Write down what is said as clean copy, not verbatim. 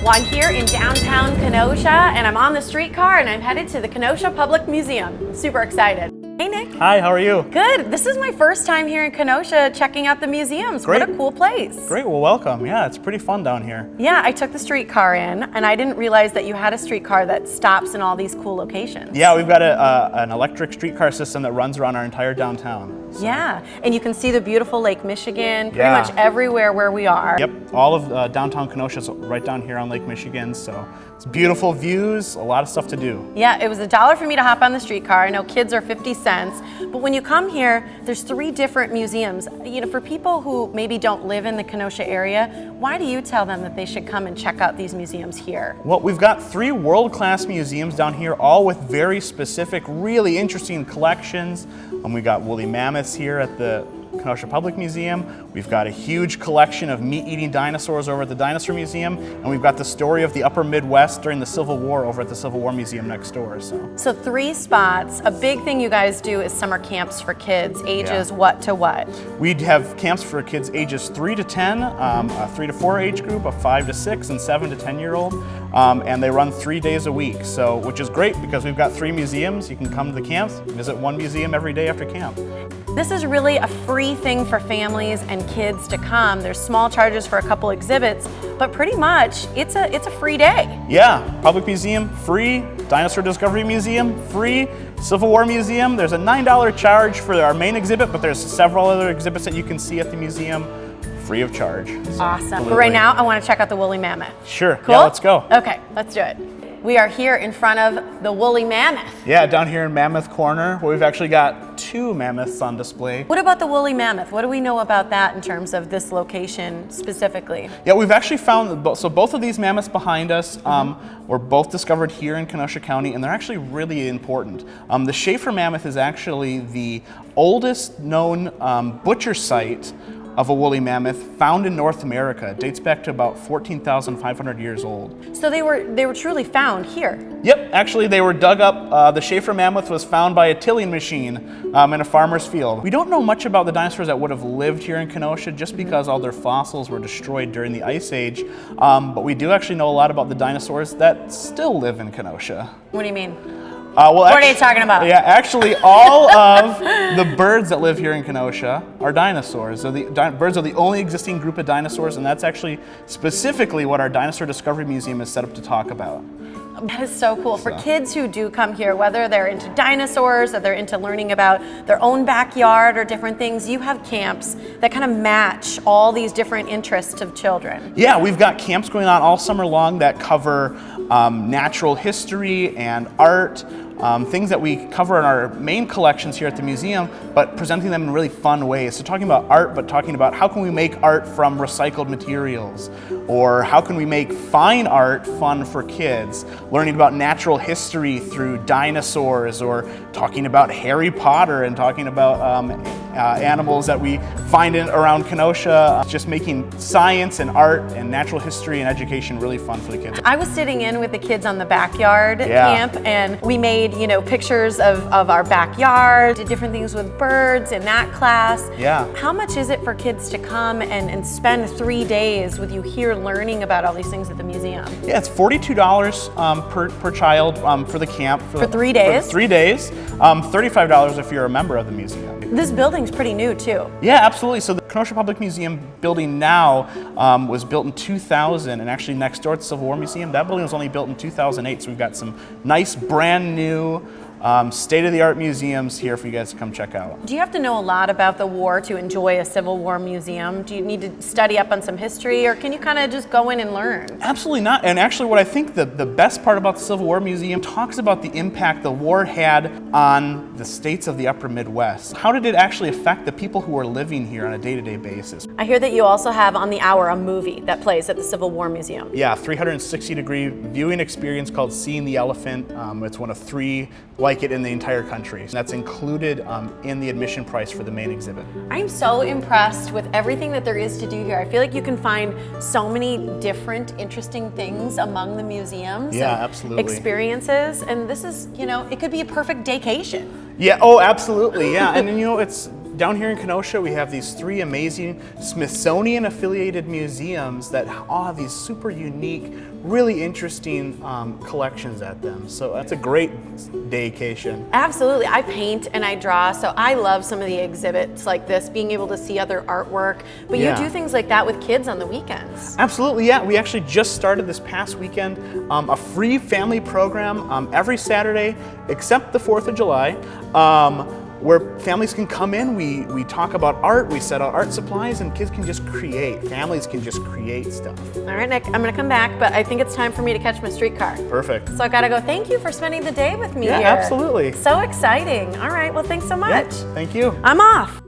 Well, I'm here in downtown Kenosha, and I'm on the streetcar, and I'm headed to the Kenosha Public Museum. I'm super excited. Hey, Nick. Hi, how are you? Good. This is my first time here in Kenosha checking out the museums. Great. What a cool place. Great, well welcome. Yeah, it's pretty fun down here. Yeah, I took the streetcar in, and I didn't realize that you had a streetcar that stops in all these cool locations. Yeah, we've got an electric streetcar system that runs around our entire downtown. So. Yeah, and you can see the beautiful Lake Michigan pretty Yeah. much everywhere where we are. Yep, all of downtown Kenosha is right down here on Lake Michigan, so it's beautiful views, a lot of stuff to do. Yeah, it was $1 for me to hop on the streetcar. I know kids are 50 cents, but when you come here, there's 3 different museums. You know, for people who maybe don't live in the Kenosha area, why do you tell them that they should come and check out these museums here? Well, we've got 3 world-class museums down here, all with very specific, really interesting collections. We got woolly mammoths here at the Kenosha Public Museum. We've got a huge collection of meat-eating dinosaurs over at the Dinosaur Museum, and we've got the story of the Upper Midwest during the Civil War over at the Civil War Museum next door. So 3 spots. A big thing you guys do is summer camps for kids, ages what to what? We have camps for kids ages 3 to 10, a 3 to 4 age group, a 5 to 6, and 7 to 10-year-old, and they run 3 days a week, so which is great because we've got 3 museums. You can come to the camps, visit 1 museum every day after camp. This is really a free thing for families and kids to come. There's small charges for a couple exhibits, but pretty much it's a free day. Yeah, Public Museum, free. Dinosaur Discovery Museum, free. Civil War Museum, there's a $9 charge for our main exhibit, but there's several other exhibits that you can see at the museum free of charge. So, awesome. absolutely. But right now, I want to check out the woolly mammoth. Sure, Cool? yeah, let's go. Okay, let's do it. We are here in front of the woolly mammoth. Yeah, down here in Mammoth Corner, where we've actually got 2 mammoths on display. What about the woolly mammoth? What do we know about that in terms of this location specifically? Yeah, we've actually found, so both of these mammoths behind us were both discovered here in Kenosha County, and they're actually really important. The Shaffer Mammoth is actually the oldest known butcher site of a woolly mammoth found in North America. It dates back to about 14,500 years old. So they were truly found here? Yep, actually they were dug up. The Shaffer Mammoth was found by a tilling machine in a farmer's field. We don't know much about the dinosaurs that would have lived here in Kenosha just because all their fossils were destroyed during the Ice Age, but we do actually know a lot about the dinosaurs that still live in Kenosha. What do you mean? What are you talking about? Yeah, actually all of the birds that live here in Kenosha are dinosaurs. So the birds are the only existing group of dinosaurs, and that's actually specifically what our Dinosaur Discovery Museum is set up to talk about. That is so cool. For kids who do come here, whether they're into dinosaurs or they're into learning about their own backyard or different things, you have camps that kind of match all these different interests of children. Yeah, we've got camps going on all summer long that cover natural history and art, things that we cover in our main collections here at the museum, but presenting them in really fun ways. So talking about art, but talking about how can we make art from recycled materials, or how can we make fine art fun for kids, learning about natural history through dinosaurs, or talking about Harry Potter and talking about animals that we find around Kenosha, just making science and art and natural history and education really fun for the kids. I was sitting in with the kids on the backyard camp, and we made, you know, pictures of our backyard, did different things with birds in that class. Yeah. How much is it for kids to come and spend 3 days with you here learning about all these things at the museum? Yeah, it's $42 per child for the camp. For 3 days? For 3 days. $35 if you're a member of the museum. This building's pretty new too. Yeah, absolutely. So the Kenosha Public Museum building now was built in 2000, and actually next door at the Civil War Museum, that building was only built in 2008. So we've got some nice brand new state-of-the-art museums here for you guys to come check out. Do you have to know a lot about the war to enjoy a Civil War museum? Do you need to study up on some history, or can you kind of just go in and learn? Absolutely not. And actually what I think the best part about the Civil War Museum talks about the impact the war had on the states of the Upper Midwest. How did it actually affect the people who are living here on a day-to-day basis? I hear that you also have on the hour a movie that plays at the Civil War Museum. Yeah, 360-degree viewing experience called Seeing the Elephant. It's one of 3 like it in the entire country. And that's included in the admission price for the main exhibit. I'm so impressed with everything that there is to do here. I feel like you can find so many different interesting things among the museums. Yeah, and absolutely. experiences, and this is, you know, it could be a perfect vacation. Yeah, oh, absolutely, yeah. And you know, down here in Kenosha, we have these 3 amazing Smithsonian-affiliated museums that all have these super unique, really interesting collections at them. So that's a great daycation. Absolutely. I paint and I draw, so I love some of the exhibits like this, being able to see other artwork. But Yeah. you do things like that with kids on the weekends. Absolutely, yeah. We actually just started this past weekend a free family program every Saturday except the 4th of July. Where families can come in, we talk about art, we set out art supplies, and kids can just create. Families can just create stuff. All right, Nick, I'm gonna come back, but I think it's time for me to catch my streetcar. Perfect. So I gotta go. Thank you for spending the day with me Yeah, here. absolutely. So exciting. All right, well, thanks so much. Yeah, thank you. I'm off.